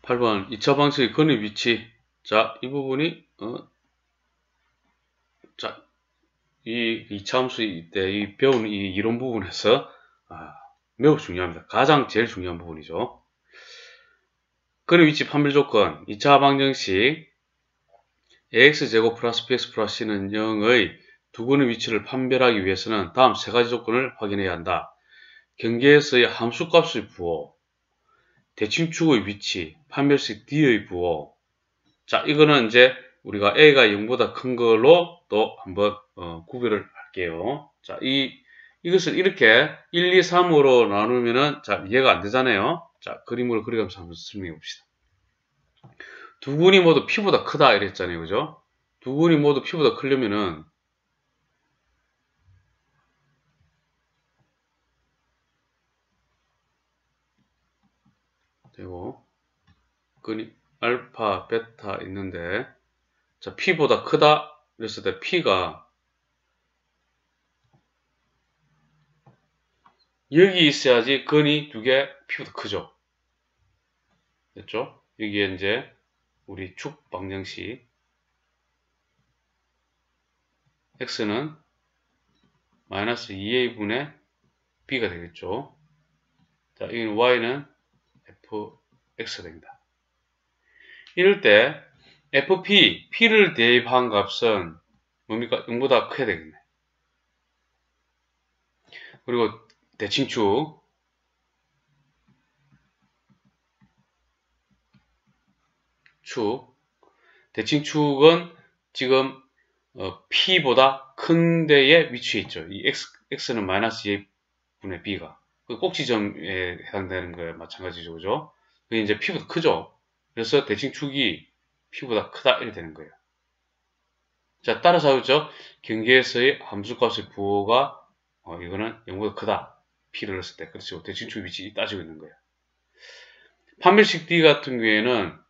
8번 2차 방식의 근의 위치. 자, 이 부분이 자, 이 2차 함수 때 이 배운 이 이론 부분에서 매우 중요합니다. 가장 제일 중요한 부분이죠. 근의 위치 판별 조건 2차 방정식 ax제곱 플러스 bx 플러스 c는 0의 두 근의 위치를 판별하기 위해서는 다음 세 가지 조건을 확인해야 한다. 경계에서의 함수값의 부호, 대칭축의 위치, 판별식 D의 부호. 자, 이거는 이제 우리가 A가 0보다 큰 걸로 또 한번 구별을 할게요. 자, 이것을 이렇게 1, 2, 3으로 나누면은 자, 이해가 안 되잖아요. 자, 그림으로 그려가면서 한번 설명해 봅시다. 두 근이 모두 P보다 크다 이랬잖아요. 그죠? 두 근이 모두 P보다 크려면은 되고 근이 알파, 베타 있는데 자, P보다 크다 그랬을 때 P가 여기 있어야지 근이 두 개 P보다 크죠. 됐죠? 여기에 이제 우리 축 방정식 x는 마이너스 2a분의 b가 되겠죠. 자, 여기는 y는 fx가 됩니다. 이럴 때 fp, p를 대입한 값은 뭡니까? 0보다 크게 되겠네. 그리고 대칭축 대칭축은 지금 p보다 큰 데에 위치해 있죠. 이 x는 마이너스 2분의 b가 그 꼭지점에 해당되는 거에 마찬가지죠. 그죠? 그게 이제 p보다 크죠. 그래서 대칭축이 p보다 크다 이렇게 되는 거예요. 자, 따라서 하죠. 경계에서의 함수값의 부호가 이거는 0보다 크다. p를 넣었을 때 그렇죠. 대칭축 위치 따지고 있는 거예요. 판별식 D 같은 경우에는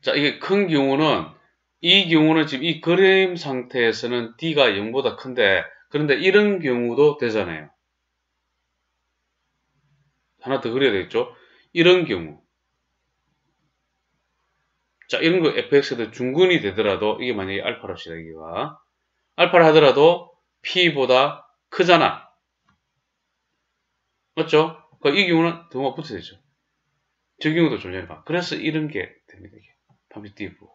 자, 이게 큰 경우는 이 경우는 지금 이 그림 상태에서는 D가 0보다 큰데 그런데 이런 경우도 되잖아요. 하나 더 그려야 되겠죠? 이런 경우 자, 이런 거 fx도 중근이 되더라도 이게 만약에 알파랍시다. 여기가 알파를 하더라도 p보다 크잖아. 맞죠? 그러니까 이 경우는 등호가 붙어야 되죠. 저 경우도 존재해봐. 그래서 이런 게 됩니다. 이게 판별식 부호.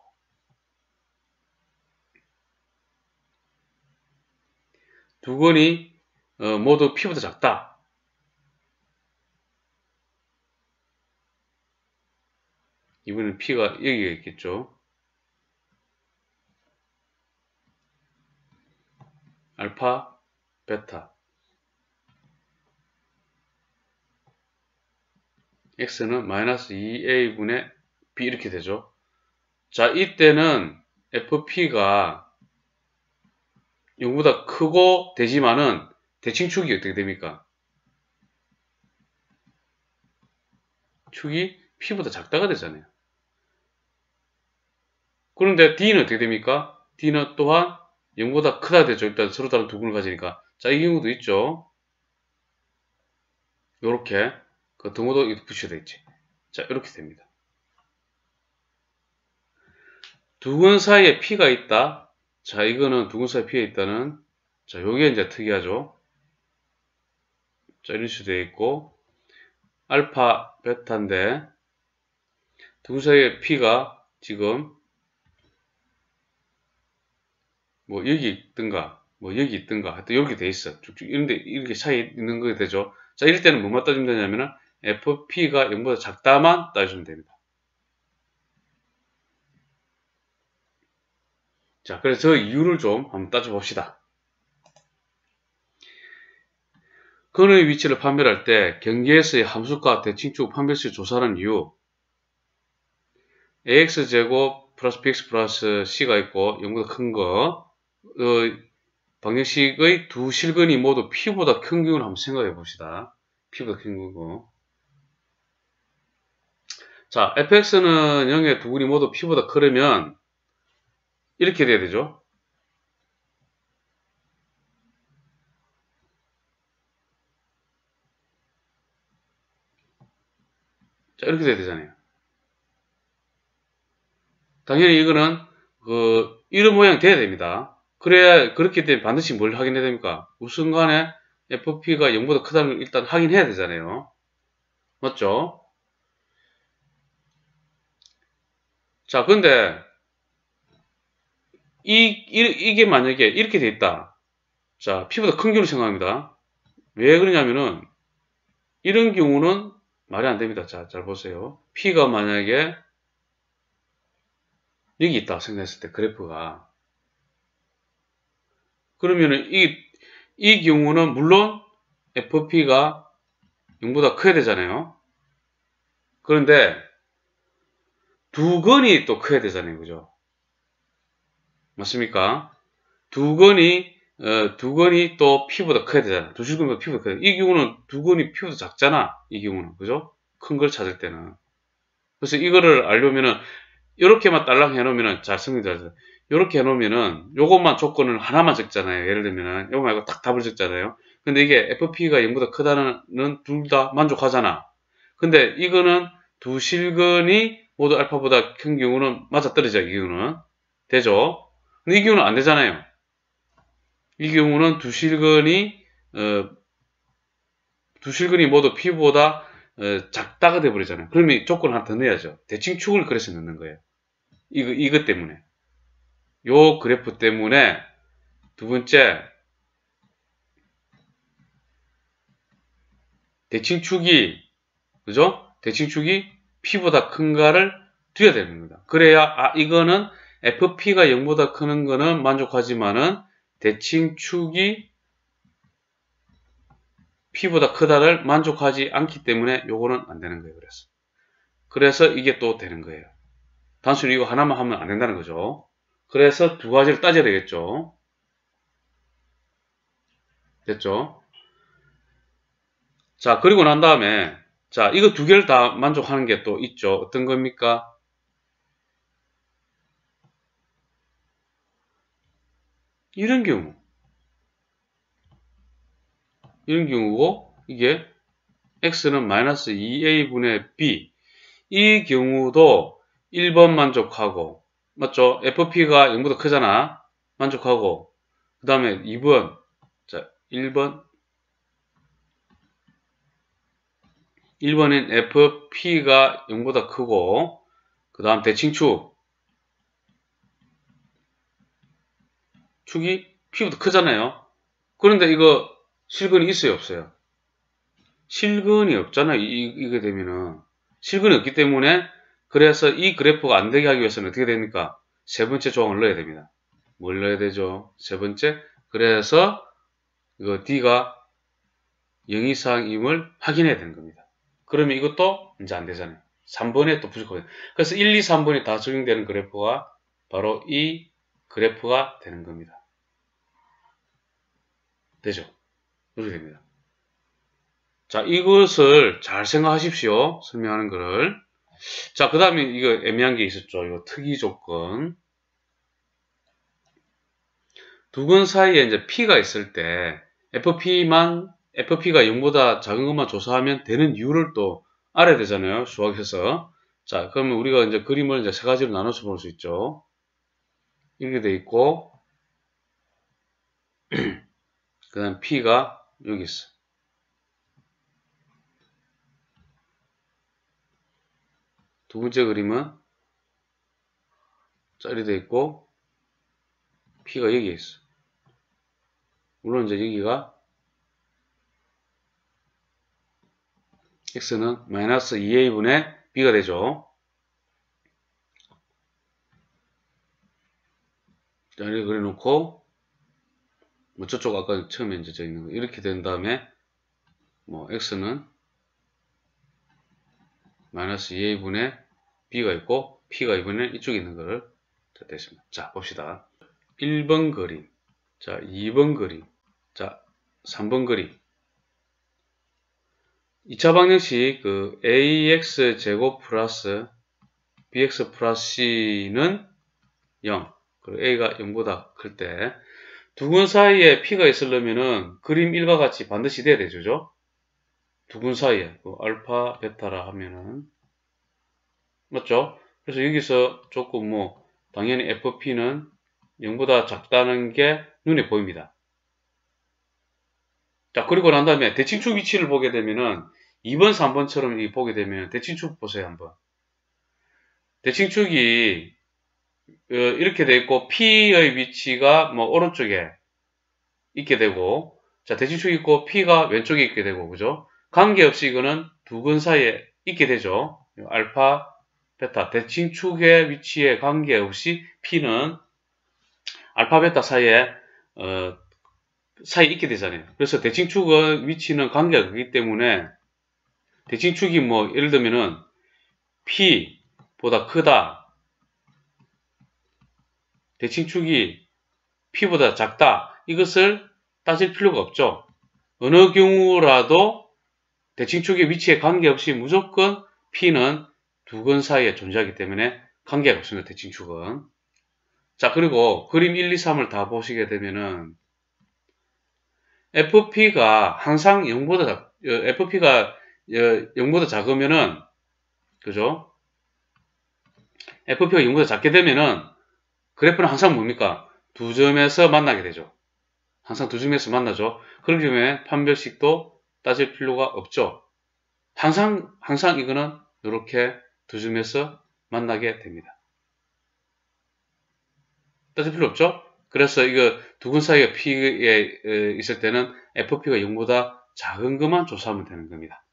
두 건이 모두 p보다 작다. 이번엔 p가 여기가 있겠죠. 알파, 베타. x는 마이너스 2a분의 b 이렇게 되죠. 자, 이때는 fp가 0보다 크고 되지만은 대칭축이 어떻게 됩니까? 축이 p보다 작다가 되잖아요. 그런데 d는 어떻게 됩니까? d는 또한 0보다 크다 되죠. 일단 서로 다른 두 근을 가지니까. 자, 이 경우도 있죠. 요렇게 그 등호도 붙여져 있지. 자, 이렇게 됩니다. 두 근 사이에 p가 있다. 자, 이거는 두 근 사이에 p가 있다는 자, 요게 이제 특이하죠. 자, 이런 식으로 되어 있고 알파, 베타인데 두 근 사이에 p가 지금 뭐 여기 있든가 뭐 여기 있든가 하여튼 이렇게 돼 있어. 쭉쭉 이런데 이렇게 차이 있는 거게 되죠. 자, 이럴 때는 뭐만 따지면 되냐면은 fp가 0보다 작다만 따지면 됩니다. 자, 그래서 저 이유를 좀 한번 따져봅시다. 근의 위치를 판별할 때 경계에서의 함수값 대칭축 판별식 조사하는 이유 ax제곱 플러스 bx 플러스 c가 있고 0보다 큰 거 방정식의 두 실근이 모두 p보다 큰 경우를 한번 생각해 봅시다. p보다 큰 거고 자, fx는 0의 두 근이 모두 p보다 크려면 이렇게 돼야 되죠. 자, 이렇게 돼야 되잖아요. 당연히 이거는 이런 모양이 돼야 됩니다. 그래야 그렇기 때문에 반드시 뭘 확인해야 됩니까? 우선 간에 FP가 0보다 크다는 걸 일단 확인해야 되잖아요. 맞죠? 자, 근데 이게 만약에 이렇게 돼 있다. 자, P보다 큰 경우를 생각합니다. 왜 그러냐면은 이런 경우는 말이 안 됩니다. 자, 잘 보세요. P가 만약에 여기 있다 생각했을 때 그래프가 그러면은 이 경우는 물론 FP가 0보다 커야 되잖아요. 그런데 두 건이 또 커야 되잖아요. 그죠? 맞습니까? 두 건이 또 P보다 커야 되잖아. 두 실근보다 P보다 커야 돼. 이 경우는 두 건이 P보다 작잖아. 이 경우는. 그죠? 큰 걸 찾을 때는. 그래서 이거를 알려면은 이렇게만 딸랑 해놓으면은 잘 성립되죠. 이렇게 해놓으면은 요것만 조건을 하나만 적잖아요. 예를 들면은 요거 말고 딱 답을 적잖아요. 근데 이게 FP가 0보다 크다는 둘 다 만족하잖아. 근데 이거는 두 실근이 모두 알파보다 큰 경우는 맞아떨어져. 이 경우는 되죠. 근데 이 경우는 안 되잖아요. 이 경우는 두 실근이 모두 P보다 작다가 돼버리잖아요. 그러면 조건 하나 더 넣어야죠. 대칭축을 그래서 넣는 거예요. 이것 때문에. 요 그래프 때문에 두 번째 대칭축이 그죠? 대칭축이 P보다 큰가를 두어야 되는 겁니다. 그래야 이거는 FP가 0보다 크는 거는 만족하지만은 대칭축이 P보다 크다를 만족하지 않기 때문에 요거는 안 되는 거예요. 그래서 이게 또 되는 거예요. 단순히 이거 하나만 하면 안 된다는 거죠. 그래서 두 가지를 따져야 되겠죠. 됐죠? 자, 그리고 난 다음에 자, 이거 두 개를 다 만족하는 게 또 있죠. 어떤 겁니까? 이런 경우고 이게 x는 마이너스 2a분의 b 이 경우도 1번 만족하고 맞죠? fp가 0보다 크잖아. 만족하고 그 다음에 2번 자 1번엔 fp가 0보다 크고 그 다음 대칭축 축이 p보다 크잖아요. 그런데 이거 실근이 있어요 없어요? 실근이 없잖아요. 이게 되면은 실근이 없기 때문에 그래서 이 그래프가 안 되게 하기 위해서는 어떻게 됩니까? 세 번째 조항을 넣어야 됩니다. 뭘 넣어야 되죠? 세 번째 그래서 이거 D가 0 이상임을 확인해야 되는 겁니다. 그러면 이것도 이제 안 되잖아요. 3번에 또 부족하거든요. 그래서 1, 2, 3번이 다 적용되는 그래프가 바로 이 그래프가 되는 겁니다. 되죠? 이렇게 됩니다. 자, 이것을 잘 생각하십시오. 설명하는 거를. 자, 그 다음에 이거 애매한 게 있었죠. 이거 특이 조건. 두 근 사이에 이제 P가 있을 때 FP가 0보다 작은 것만 조사하면 되는 이유를 또 알아야 되잖아요. 수학에서. 자, 그러면 우리가 이제 그림을 이제 세 가지로 나눠서 볼 수 있죠. 이렇게 돼 있고, 그 다음 P가 여기 있어. 두 번째 그림은 짤이 돼 있고, P가 여기에 있어. 물론 이제 여기가 X는 마이너스 2A분의 B가 되죠. 자, 이렇게 그려놓고, 뭐 저쪽 아까 처음에 이제 저 있는 거 이렇게 된 다음에, 뭐 X는 마이너스 2A분의 B가 있고, P가 이번에 이쪽에 있는 거를 됐습니다. 자, 봅시다. 1번 그림. 자, 2번 그림. 자, 3번 그림. 2차 방정식 그 ax 제곱 플러스 bx 플러스 c는 0 그리고 a가 0보다 클 때 두 근 사이에 p가 있으려면은 그림 1과 같이 반드시 돼야 되죠. 두 근 사이에 그 알파 베타라 하면은 맞죠? 그래서 여기서 조금 뭐 당연히 FP는 0보다 작다는 게 눈에 보입니다. 자, 그리고 난 다음에 대칭축 위치를 보게 되면은 2번, 3번처럼 보게 되면 대칭축 보세요, 한번. 대칭축이 이렇게 돼 있고 P의 위치가 뭐 오른쪽에 있게 되고, 자, 대칭축이 있고 P가 왼쪽에 있게 되고, 그죠? 관계없이 이거는 두 근 사이에 있게 되죠. 알파, 베타, 대칭축의 위치에 관계없이 P는 알파, 베타 사이에 있게 되잖아요. 그래서 대칭축의 위치는 관계가 없기 때문에 대칭축이 뭐 예를 들면은 P보다 크다, 대칭축이 P보다 작다, 이것을 따질 필요가 없죠. 어느 경우라도 대칭축의 위치에 관계없이 무조건 P는 두 근 사이에 존재하기 때문에 관계가 없습니다. 대칭축은. 자, 그리고 그림 1, 2, 3을 다 보시게 되면은 FP가 항상 0보다 FP가 0보다 작으면은, 그죠? FP가 0보다 작게 되면은 그래프는 항상 뭡니까? 두 점에서 만나게 되죠. 항상 두 점에서 만나죠. 그렇기 때문에 판별식도 따질 필요가 없죠. 항상 이거는 이렇게 두 점에서 만나게 됩니다. 따질 필요 없죠? 그래서 이거 두 근 사이에 P에 있을 때는 FP가 0보다 작은 것만 조사하면 되는 겁니다.